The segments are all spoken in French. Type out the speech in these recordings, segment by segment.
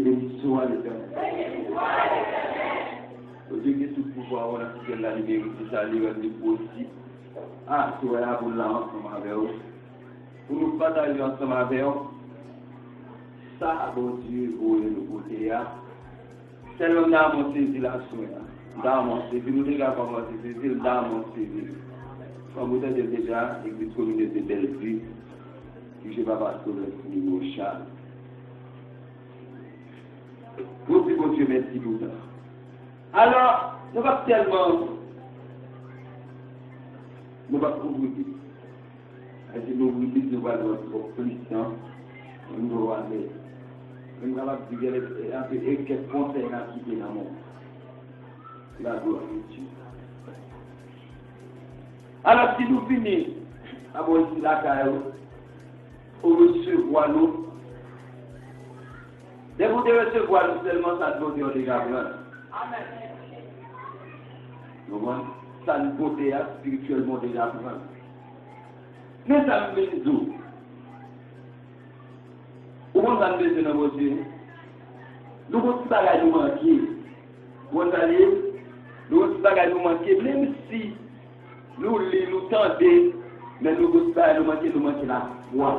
béni soit l'Éternel. Dieu qui est tout pouvoir, on a quitté la liberté, ça lui rend possible. Ah, soyez pour là ensemble avec vous. Pour nous partager ensemble avec vous. Ça, bon Dieu, vous et le côté. C'est le nom de saisi la soirée. Dans mon saisi, nous déjà commencé à saisir dans mon saisi. Comme vous êtes déjà, l'église communauté de Bellevue, je ne vais pas passer le niveau Charles. Bon Dieu, merci pour ça. Alors, nous va tellement. Nous va ouvrir. Si nous ouvrons, nous va être plus temps. Nous va aller. Nous va dire un peu quel conseil à quitter dans le monde. La gloire de Dieu. Alors, si nous finissons, avant ici la caille, on recevoir nous. Dès que vous devez recevoir nous seulement, ça doit dire déjà grand. Amen. Ça nous côté spirituellement déjà grand. Mais ça nous met d'où? Comment ça nous met dans vos yeux? Nous avons tout à nous manquer. Vous allez, nous avons tout à nous manquer, même si nous tentons, mais nous avons tout à nous manquer la foi.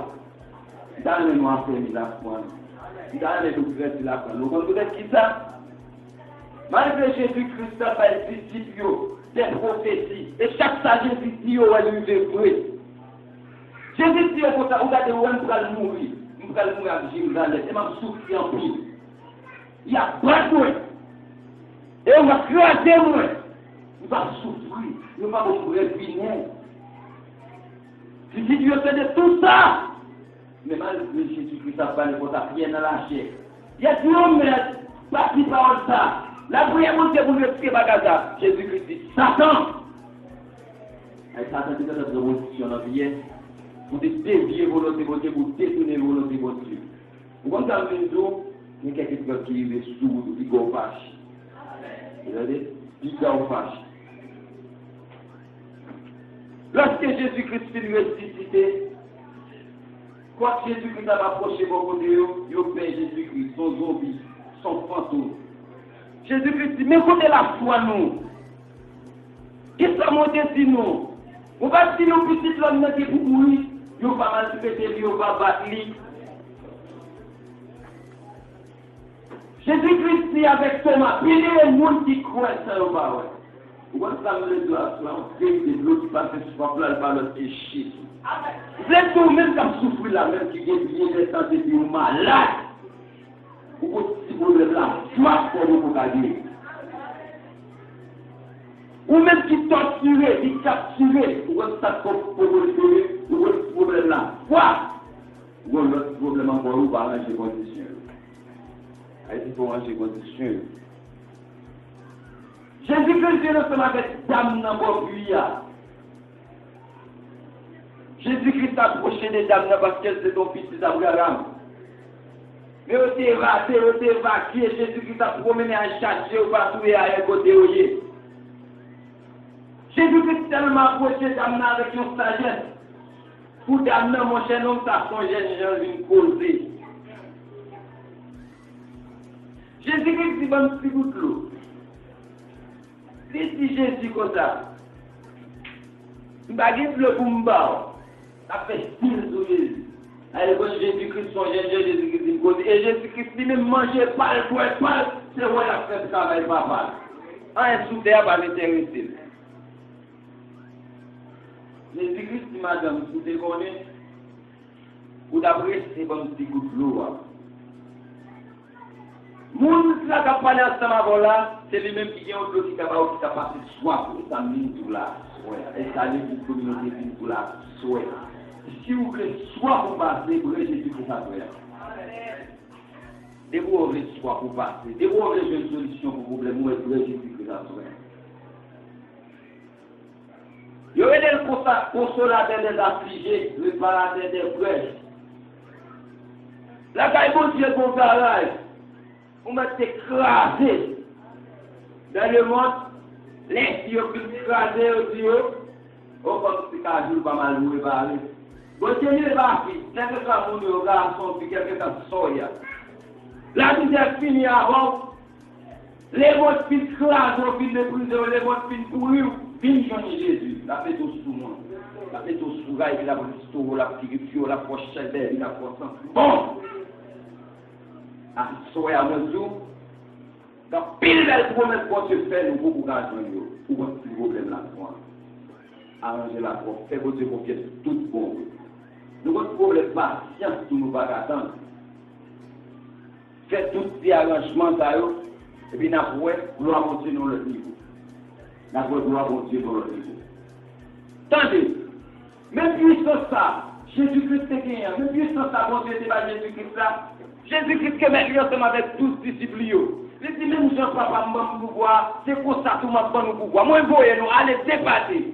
Dans le noir, c'est la foi. Dans les doubles, c'est la foi. Nous avons peut-être qui ça? Malgré Jésus-Christ, ça va être des prophéties. Et chaque sagesse dit, on va lui faire vrai. Jésus dit, on va regarder où on va mourir. On va mourir avec Jérusalem. Et m'a souffrir en pile. Il y a pas de moi. Et on va craser moi. On va souffrir. On va mourir finir. Si Dieu fait de tout ça. Mais malgré Jésus-Christ, ça va ne rien à la chair. Il y a des hommes, pas qui parlent ça. La prière monte pour nous expliquer Bagaza. Jésus-Christ dit Satan. Et Satan dit que notre position dans la vie, pour dévier volonté de Dieu, pour détourner volonté de Dieu. Vous comprenez nous, il y a quelqu'un qui est sourd, qui est fâché. Vous voyez, qui est fâché. Lorsque Jésus-Christ finit ressuscité, quand Jésus-Christ a approché beaucoup de eux, il a fait Jésus-Christ, son zombie, son fantôme. Jésus-Christ dit, mais écoutez la foi nous. Qu'est-ce que mon désir nous? On va dire aux petits hommes qui pour mourir, ils vont pas maltraiter, ils vont pas battre. Jésus-Christ dit avec Thomas, il y a des gens qui croient ça au bas. Vous voyez ça, vous les doigts, on fait des blocs qui passent sur la par le péché. Vous êtes tout même comme souffrir là, même qui est bien de santé, qui est malade. Vous avez la foi pour vous gagner. Ou même qui torturent, qui capturent, vous avez ça pour vous libérer, vous avez ce problème là. Foi! Vous avez l'autre problème encore, vous allez ranger conditions. Il faut ranger conditions. Jésus-Christ vient ensemble avec dame dans mon puits. Jésus-Christ a approché des dames parce qu'elles c'est ton fils d'Abraham. Mais on t'est raté, on t'est évacué. Jésus-Christ a promené à chercher ou partout et à un côté. Jésus-Christ tellement approché dame avec une sagesse. Pour dame, mon cher homme, ça son jeune vient causer. Jésus-Christ dit bon petit bout de l'eau. Si Jésus comme ça, il va gagner le boumba. Ça fait style sur Jésus. Alors, quand Jésus-Christ, son Jésus-Christ, dit cause. Et Jésus-Christ, lui même manger pas le poil, c'est vrai, il a fait le travail, pas mal. Un sous-terre va m'intéresser. Jésus-Christ dit, madame, vous te connaissez, vous d'après, c'est bon petit coup de l'eau. Moun qui a parlé ensemble avant là, c'est lui-même qui vient au dos qui a passé soin pour ça, tout là. Et ça lui dit communauté pour la soin. Si vous voulez soit pour passer, vous voulez Jésus pour ça. Dès que vous voulez soit pour passer, dès que vous voulez une solution pour le problème, vous voulez Jésus pour ça. Il y aurait des consolateurs des affligés, le réparateur des brèches. La caille bon Dieu pour garage. Vous m'êtes écrasé dans le monde, les yeux qui écrasés au Dieu, au comme c'est qu'un jour pas mal loué par lui. Bon Dieu n'est pas fait, quelque chose mon garçon, puis quelque chose soya. La misère finit avant. Les mots fin crasent, fin de prison, les mots fin pourrir, fin joindre Jésus. La fait tout sous moi. La fait tout sous rail, la police, la purification, la prochaine, la prochaine. Bon! À ce soir, à mesure, dans pile de promesses qu'on se fait, nous beaucoup d'argent, pour un petit problème là. Arranger la foi, faire votre confiance, tout bon. Nous avons un problème patience pour nous pas attendre. Faites tous ces arrangements, et puis nous avons gloire continuer dans le niveau. Nous avons gloire continuer dans le niveau. Attendez, même puissance ça, Jésus-Christ est gagné, même puissance ça, bon Dieu, c'est pas Jésus-Christ là. Jésus-Christ qui est maintenant ensemble avec tous les disciples. Il dit même Jean-Papa, je pouvoir, c'est pour ça que je vais nous pouvoir. Moi, je vais nous aller dépasser.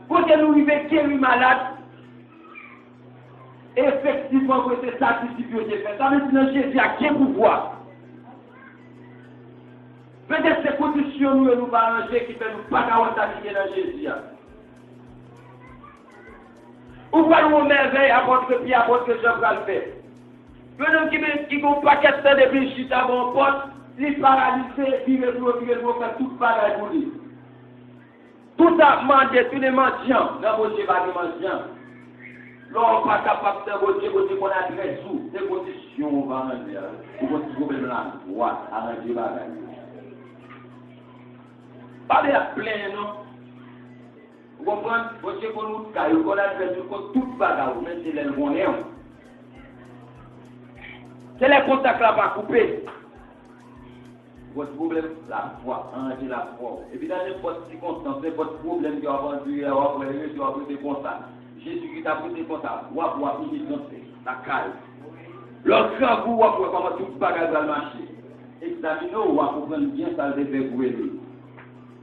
Quand nous arrivons guérir malade, effectivement, c'est ça qui s'est fait. Ça veut dire que Jésus a quel pouvoir. Peut-être que ces conditions nous nous arranger qui ne nous pas s'appliquer dans Jésus. Ou pas nous merveille apôtre Pierre, apôtre Jean va le faire. Un homme qui a un paquet de péchés à mon pote, il est paralysé, il est faire tout pareil pour lui. Tout a demandé, tous les mendiants, dans vos yeux, pas de mendiants. L'homme pas capable de vos yeux, qu'on a très sous, des conditions, on va arranger. Pour votre problème là, on va arranger bagage. Pas de plein, non? Vous comprenez? Vos yeux, qu'on nous caille, qu'on a fait tout bagage, même si les bons néons. C'est les contacts là pas coupés. Votre problème, la foi, arranger la foi. Et puis dans n'importe quelle circonstance, n'importe problème qui a vendu, qui a pris des contacts. Jésus qui a pris des contacts, ou à initier, la caille. Lorsqu'un vous, ou comment tout bagage va marcher. Examinez ou à comprendre bien ça le fait pour lui.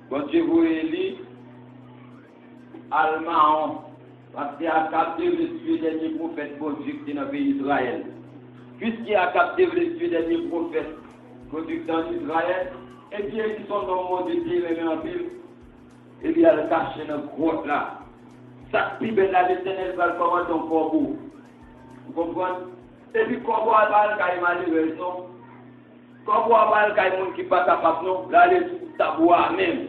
Quand Dieu vous élit, Almaon, parce qu'il a capté le dernier prophète pour Dieu qui est dans le pays d'Israël. Puisqu'il a capté le dernier prophète producteur d'Israël, et bien ils sont dans le monde de Dieu, mais en pile, et bien il a caché dans le grotte là. Ça pibe là, l'Éternel va le commander en corbeau. Vous comprenez? Et puis corbeau a pas le cas malheureux, non? Corbeau a pas le cas monde qui pas capable, non? Là, les tabouas même.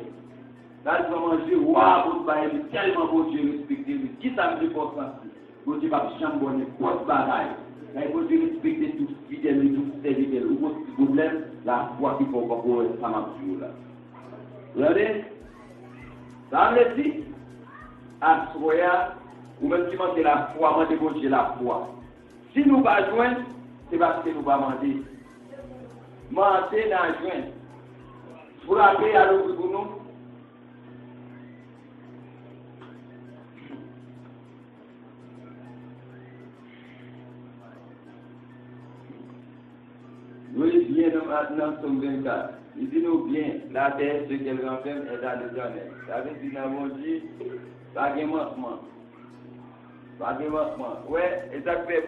Là, ils vont manger, waouh, vous voyez, tellement beau Dieu respecté. Qui ça me dit pour ça? Vous dites pas chambonner, grosse bagaille. Il faut respecter tout fidèle, tout serviteur. Ou votre problème, la foi qui faut pour ça m'a là. Vous regardez? Ça me dit, à Soya, ou même si manquez la foi, moi j'ai la foi. Si nous ne pas joindre, c'est parce que nous ne pas demander. Demander dans joindre. Frapper à l'autre pour nous. Oui, bien maintenant, sommes 24. Il dit nous bien, la terre, ce qu'elle renferme est dans l'Éternel. Ça veut dire, nous avons dit, pas de manquement. Pas de manquement. Ouais, et ça fait,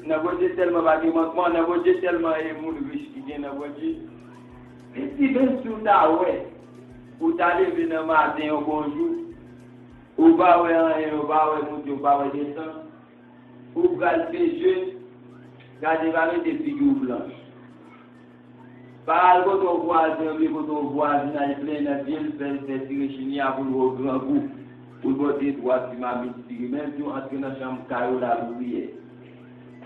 nous avons dit tellement pas de manquement, nous avons dit tellement de riche qui vient, nous avons dit. Et si bien sûr, ouais, pour t'aller venir le matin au bonjour, ou pas, ouais, ou pas, ouais, ou pas, ouais, descendre, ou pas le faire jeune, garder des figures blanches. Par contre, on voit dans les plein de ville, faire tirer chigny pour le grand goût. Pour voter droit, si ma mise, même si on entre dans la chambre, carreau la prière.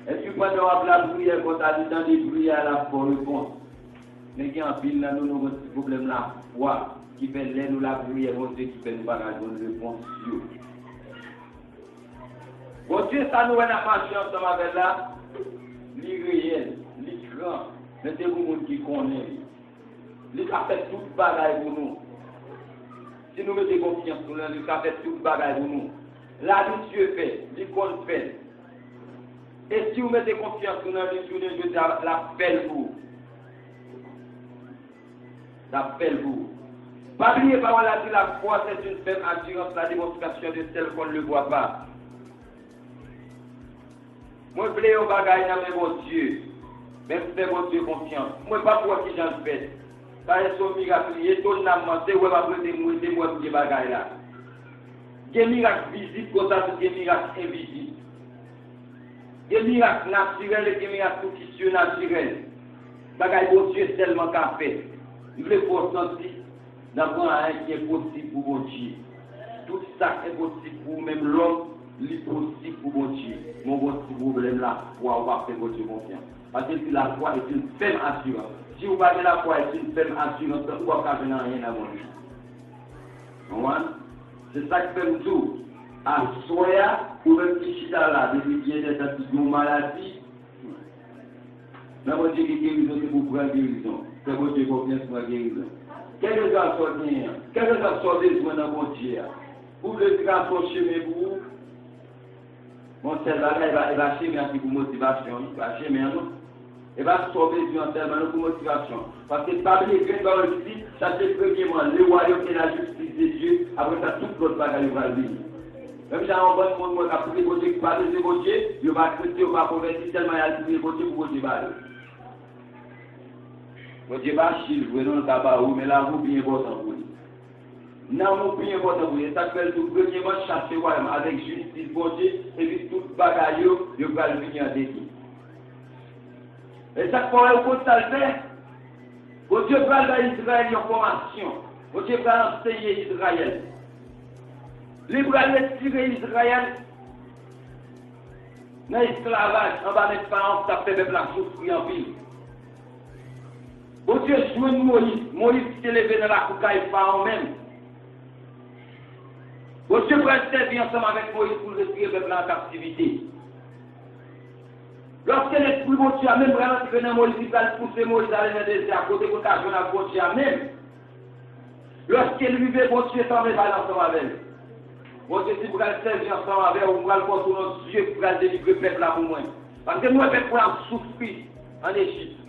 Est-ce que pendant la prière, quand on a du temps de prier à la fois réponse? Mais qui en pile, nous avons un petit problème là, foi, qui fait l'aide ou la prière, mon Dieu, qui fait nous pas une réponse. Bon Dieu, ça nous a marché ensemble avec là, l'irréel, l'écran. Mais c'est vous qui connaissez. Il a fait tout le bagage pour nous. Si nous mettons confiance pour nous, il a fait tout le bagage pour nous. Là, Dieu fait, il compte fait. Et si vous mettez confiance pour nous, Dieu la fait vous. La fait vous. Pas oublier par là que la foi, c'est une ferme assurance, la démonstration de celle qu'on ne le voit pas. Moi, je voulais au bagage dans mon Dieu. Même si mon Dieu confiance. Moi, pas pour qui j'en fais. Ça est son miracle. Étonnamment, c'est où après c'est moi qui bagaille là. Des miracles visibles, comme ça, c'est des miracles invisibles. des miracles naturels et des miracles qui sont naturels. Bagay bon Dieu seulement qu'a fait. Il veut pour sentir d'avoir un qui est possible pour bon Dieu. Tout ça est possible pour même l'homme, il possible pour bon Dieu. Mon bon problème là, pour avoir fait bon Dieu confiance. Parce que la foi est une ferme assurance. Si vous parlez de la foi est une ferme assurance, vous ne pouvez pas faire rien à mon Dieu. C'est ça que fait nous tout. À soya, ou même si chita là, depuis qu'il y a des maladies, non, Dieu qui guérison, c'est pour prendre guérison. C'est pour Dieu confiance pour la guérison. Quel est le sortir? Quel est le sortir dans mon Dieu? Pour le grand chemin pour vous, mon cerveau, il va chemin pour motivation. Il va chemin, non? Il va sauver du cerveau pour motivation. Parce que parmi les grands paroles ici, ça c'est premièrement le royaume et la justice de Dieu. Après ça, tout l'autre bagage va venir. Même si on va prendre mon cap pour Dieu qui parle de Dieu, il va accepter, il va convertir tellement il y a Dieu pour Dieu parler. Bon Dieu va chier, vous non le tabac, mais là vous bien important pour lui. Non, vous bien important pour lui. Ça fait tout premièrement chasser avec justice pour Dieu et puis tout bagage, il va venir en défi. Et ça pour ça le faire. Bon Dieu va dans Israël en formation. Bon Dieu va enseigner Israël. L'Israël tirer Israël dans l'esclavage, en bas des parents, ça fait même la souffrir en ville. Bon Dieu, joue Moïse. Moïse qui s'est levé dans la coucaille pharaon même. Bon Dieu va servir ensemble avec Moïse pour retirer le peuple en captivité. Lorsque l'Esprit bon Dieu a même vraiment tiré dans Moïse, il va pousser Moïse à aller dans le désert, à côté de l'occasion à bon Dieu même. Lorsqu'il vivait, bon Dieu s'en va ensemble avec lui. Bon Dieu, si vous allez servir ensemble avec vous, vous allez porter nos yeux pour délivrer le peuple là pour moi. Parce que nous, le peuple a souffert en Égypte.